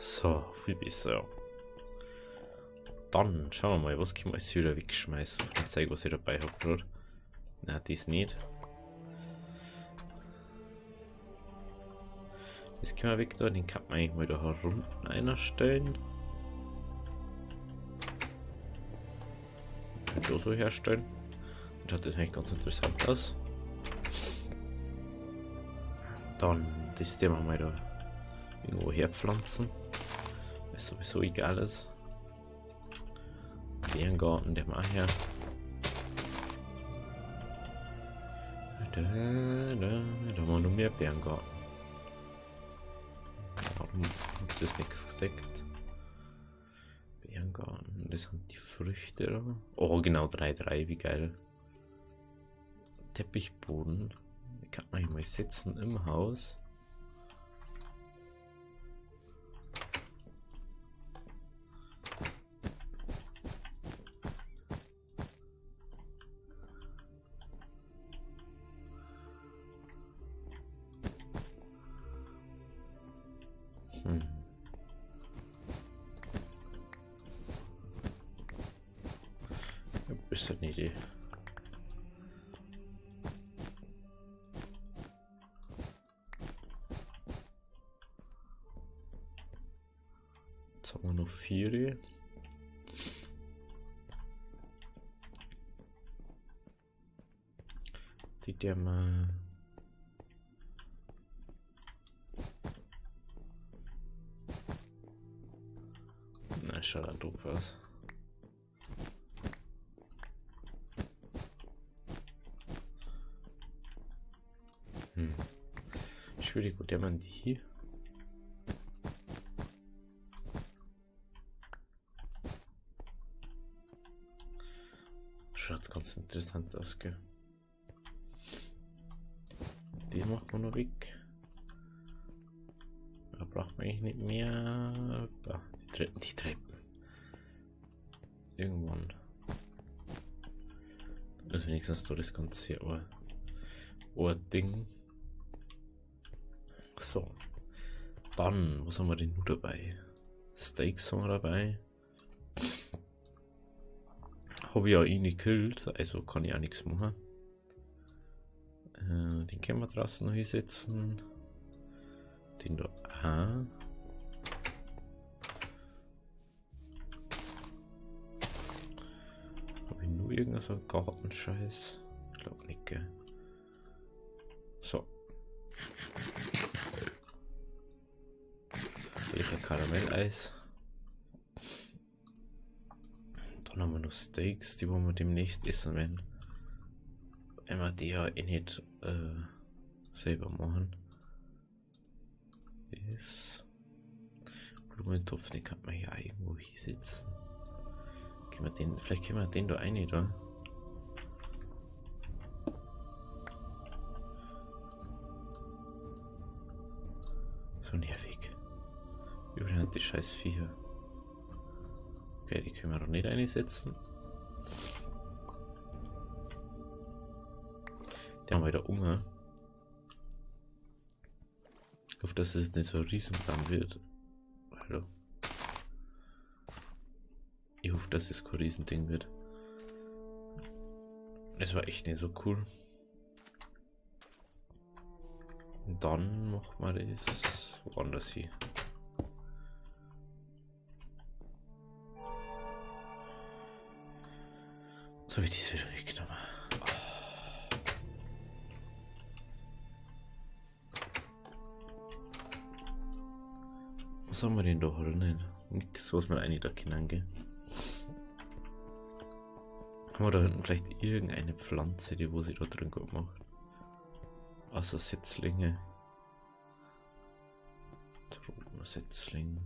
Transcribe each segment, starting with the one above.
So, viel besser. Dann schauen wir mal, was können wir jetzt wieder wegschmeißen von dem Zeug, was ich dabei habe, oder? Nein, das nicht. Das können wir weg da, den kann man eigentlich mal da unten einstellen. Da so herstellen. Und hat das eigentlich ganz interessant aus. Dann das Thema mal da irgendwo herpflanzen. Ist sowieso egal ist. Bärengarten, der mal her. Da haben wir noch mehr Bärengarten. Warum hat das nichts gesteckt? Bärengarten, das sind die Früchte da. Oh, genau 3,3, wie geil. Teppichboden. Da kann man hier mal sitzen im Haus. Ist das eine Idee? Jetzt haben wir noch 4. Die der mal. Na, schaut da doof aus. Schwierig, wo der man die. Schaut ganz interessant aus, gell? Die macht man noch weg. Da braucht man eigentlich nicht mehr. Die Treppen. Irgendwann. Also wenigstens da das ganze Ding. So. Dann, was haben wir denn nur dabei? Steaks haben wir dabei. Habe ich ja eh nicht gekillt, also kann ich auch nichts machen. Den können wir draußen noch hinsetzen. Den da auch. Habe ich nur irgendeinen so Gartenscheiß? Ich glaube nicht, gell? So. Lecker Karamelleis. Dann haben wir noch Steaks, die wollen wir demnächst essen, wenn wir die ja eh nicht selber machen. Das Blumentopf, den kann man ja irgendwo hinsetzen. Vielleicht können wir den da rein, da. So nervig. Überall hat die scheiß Viecher. Okay, die können wir doch nicht einsetzen. Die haben wieder Hunger. Ich hoffe, dass es jetzt nicht so ein Riesenplan wird. Hallo. Ich hoffe, dass es kein Riesending wird. Es war echt nicht so cool. Und dann machen wir das woanders hier. So habe ich das wieder weggenommen. Was haben wir denn da drinnen? Nichts, was man eigentlich da kennen, gell? Haben wir da hinten vielleicht irgendeine Pflanze, die wo sie da drin gut macht? Also Setzlinge. Setzling.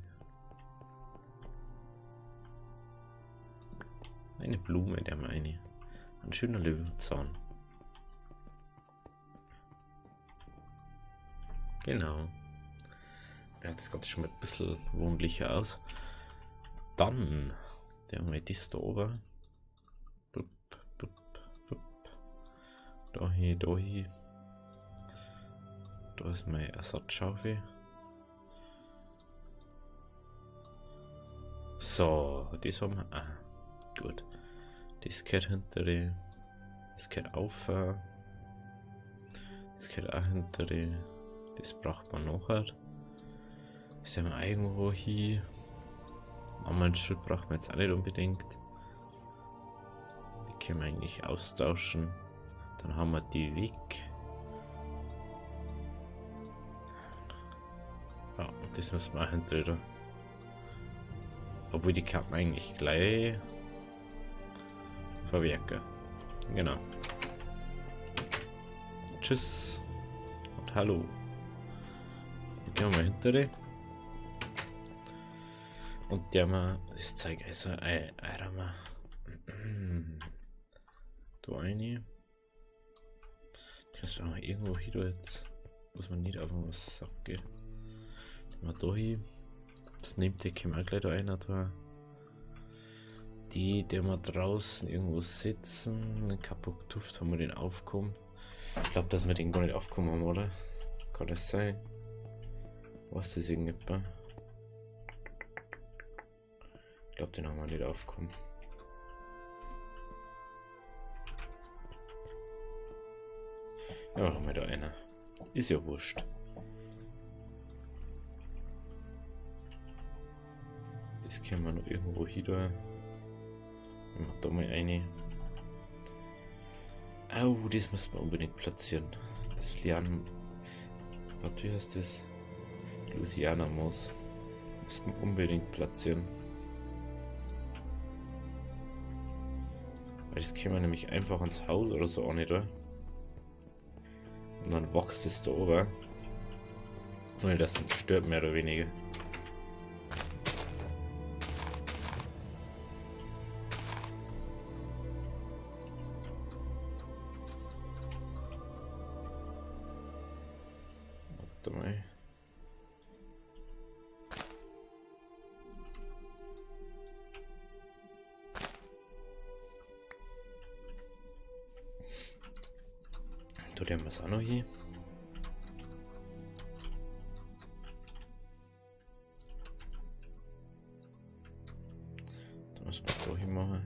Eine Blume, der meine. Ein schöner Löwenzahn. Genau. Ja, das Ganze schon mal ein bisschen wohnlicher aus. Dann, der haben wir das da oben. Bup, bup, bup. Da hier, da hier. Da ist meine Ersatzschaufel. So, das haben wir. Ah, gut. Das gehört hinter die. Das gehört auf. Das gehört auch hinter die. Das braucht man nachher. Das haben wir irgendwo hier. Aber ein Schild braucht man jetzt auch nicht unbedingt. Die können wir eigentlich austauschen. Dann haben wir die weg. Ja, und das müssen wir auch hinter. Obwohl die kann man eigentlich gleich verwerken. Genau. Tschüss und hallo. Gehen wir mal hinter die. Und der mal das Zeug also einmal da eine. Das war mal irgendwo hier jetzt. Muss man nicht auf was sagen. Mal da hin. Das nimmt der können wir gleich da einer da. Die, der mal draußen irgendwo sitzen. Den Kaputt haben wir den aufkommen. Ich glaube, dass wir den gar nicht aufkommen haben, oder? Kann das sein? Was ist das irgendetwas? Ich glaube, den haben wir nicht aufkommen. Ja, haben wir da einer. Ist ja wurscht. Das können wir noch irgendwo hier da. Ich mach da mal eine. Au, das muss man unbedingt platzieren. Das Lian. Was wie heißt das? Louisiana Moos. Muss man unbedingt platzieren. Weil das können wir nämlich einfach ans Haus oder so auch nicht, oder? Und dann wächst es da oben. Ohne dass es stört, mehr oder weniger. Warte mal. Da haben wir es auch noch hier. Da müssen wir da hin machen.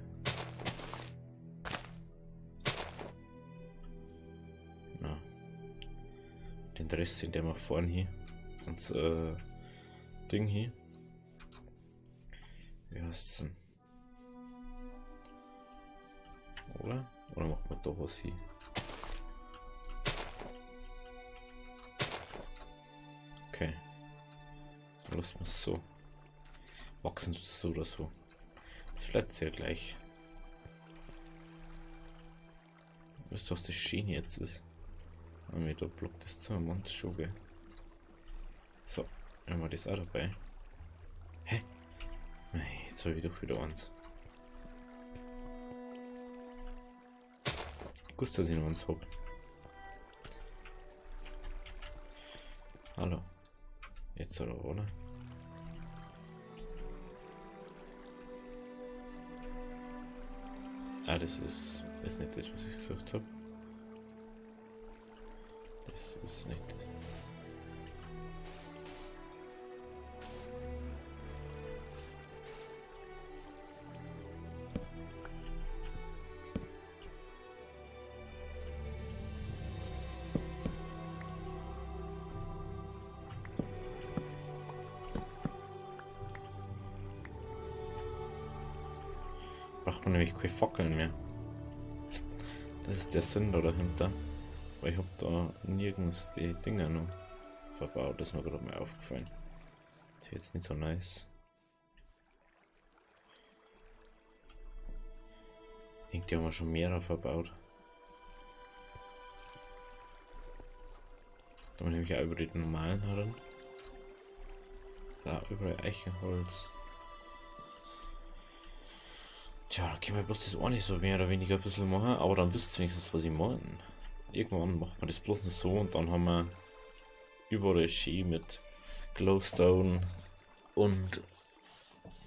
Na. Den Rest sind wir vorne hier. Und Ding hier. Wie heißt es denn? Oder? Oder macht man da was hier? Okay. Dann lassen wir es so. Wachsen so oder so. Das bleibt sehr gleich. Weißt du, was das Schiene jetzt ist? Wenn da blockt das zu einem schon, gell? So, haben wir das auch dabei. Hä? Nein, jetzt habe ich doch wieder eins. Gut, dass ich noch eins habe. Hallo. Jetzt oder? Ah, das ist nicht das, was ich gesagt habe. Das ist nicht das. Braucht man nämlich keine Fackeln mehr. Das ist der Sinn da dahinter. Weil ich habe da nirgends die Dinger noch verbaut. Das ist mir gerade mal aufgefallen. Das ist jetzt nicht so nice. Ich denke, die haben wir schon mehrere verbaut. Da nehme ich auch über die normalen heran. Da überall Eichenholz. Tja, da können wir bloß das auch nicht so mehr oder weniger ein bisschen machen, aber dann wisst ihr wenigstens, was ich meine. Irgendwann macht man das bloß noch so und dann haben wir überall Ski mit Glowstone und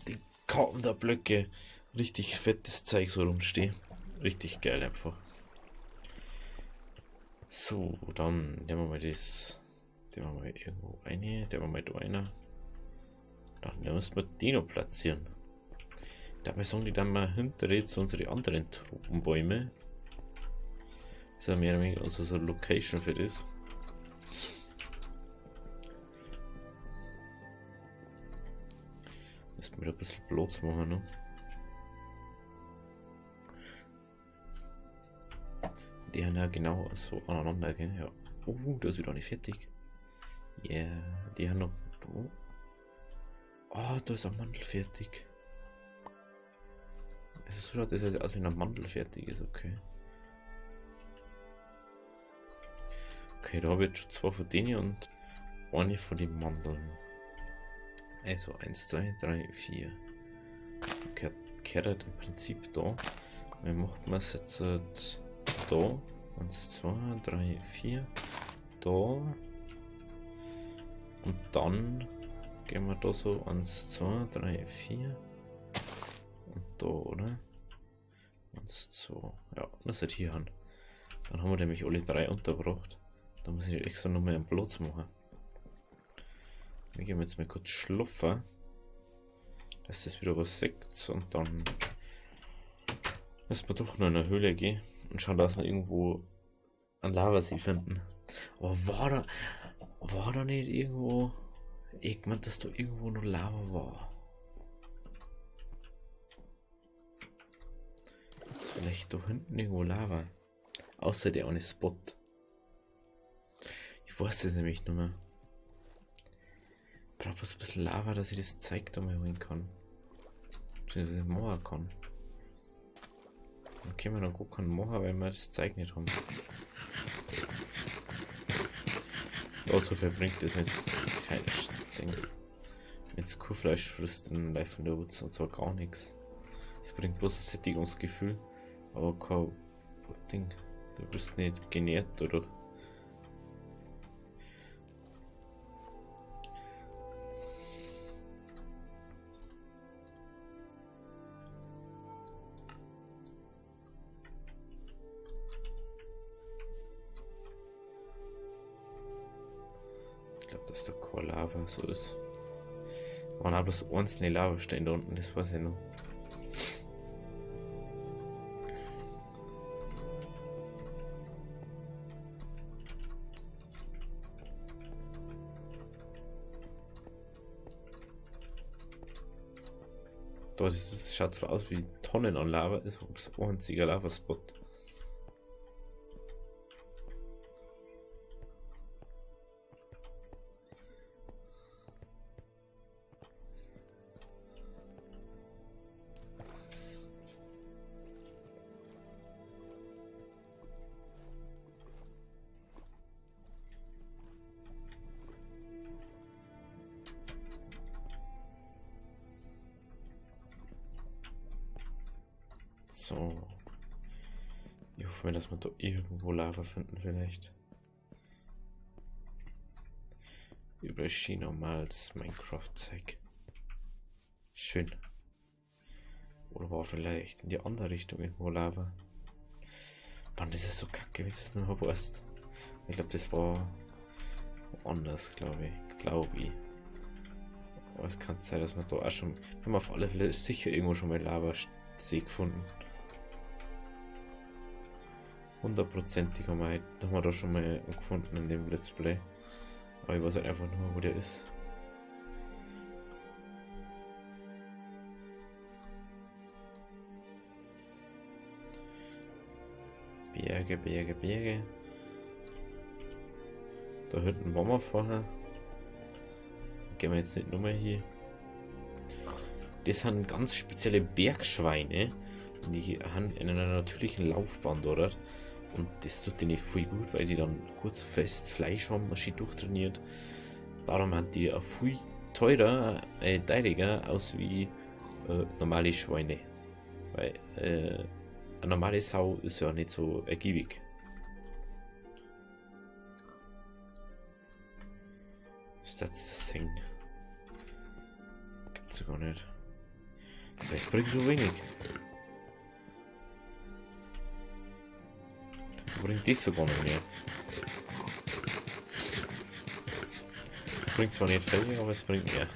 die Karten der Blöcke. Richtig fettes Zeug so rumstehen. Richtig geil einfach. So, dann nehmen wir mal das. Den wir mal irgendwo eine, der wir mal da einer. Dann müssen wir den noch platzieren. Dabei sagen die dann mal hinter jetzt unsere anderen Tropenbäume. Das ist ja mehr oder weniger also so eine Location für das. Müssen wir ein bisschen Platz machen, ne? Die haben ja genau so aneinander, gell? Ja. Da ist wieder nicht fertig. Ja, yeah, die haben noch. Oh, da ist ein Mandel fertig. Es ist so, dass das als wenn ein Mandel fertig ist, okay. Okay, da habe ich jetzt schon 2 von denen und eine von den Mandeln. Also 1, 2, 3, 4. Okay, kehrt im Prinzip da. Wie macht man es jetzt da? 1, 2, 3, 4. Da. Und dann gehen wir da so 1, 2, 3, 4. Und da, oder? 1, 2. Ja, das ist hier an. Dann haben wir nämlich alle 3 untergebracht. Da muss ich extra noch mehr einen Platz machen. Wir gehen jetzt mal kurz schlafen, dass das wieder was sagt, und dann müssen wir doch noch in eine Höhle gehen und schauen, dass wir irgendwo einen Lavasee finden. Aber war da nicht irgendwo, ich meine, dass da irgendwo noch Lava war? Ist vielleicht da hinten irgendwo Lava? Außer der eine Spot. Ich weiß das nämlich nicht mehr. Ich brauche bloß ein bisschen Lava, dass ich das Zeug da mal holen kann. Beziehungsweise machen kann. Dann können wir noch gar keinen machen, weil wir das Zeug nicht haben. Also verbringt das jetzt kein Ding. Wenn es Kuhfleisch frisst, dann live von der Wurzel und zwar gar nichts. Das bringt bloß ein Sättigungsgefühl, aber kein Ding. Du bist nicht genährt dadurch. Ich glaube, dass da keine Lava so ist. Man hat bloß einzelne Lavasteine da unten, das weiß ich noch. Das schaut zwar aus wie Tonnen an Lava, ist ein einziger Lavaspot. So. Ich hoffe mir, dass wir da irgendwo Lava finden vielleicht. Überall schien normales Minecraft-Zeug. Schön. Oder war vielleicht in die andere Richtung irgendwo Lava. Mann, das ist so kacke, wie du es noch weißt. Ich glaube, das war anders, glaube ich. Aber es kann sein, dass wir da auch schon... Wir haben auf alle Fälle sicher irgendwo schon mal Lava-See gefunden. 100%ig haben wir da schon mal gefunden in dem Let's Play. Aber ich weiß halt einfach nur, wo der ist. Berge, Berge, Berge. Da hinten waren wir vorher. Gehen wir jetzt nicht nochmal hier. Das sind ganz spezielle Bergschweine. Die haben in einer natürlichen Laufbahn dort. Und das tut denen voll gut, weil die dann kurz fest Fleisch haben, man schön durchtrainiert. Darum haben die auch viel teurer, teiliger aus wie normale Schweine. Weil eine normale Sau ist ja nicht so ergiebig. Ist das Ding? Gibt's ja gar nicht. Das bringt so wenig. Bringt das sogar noch mehr. Bringt zwar nicht viel, aber es bringt mehr.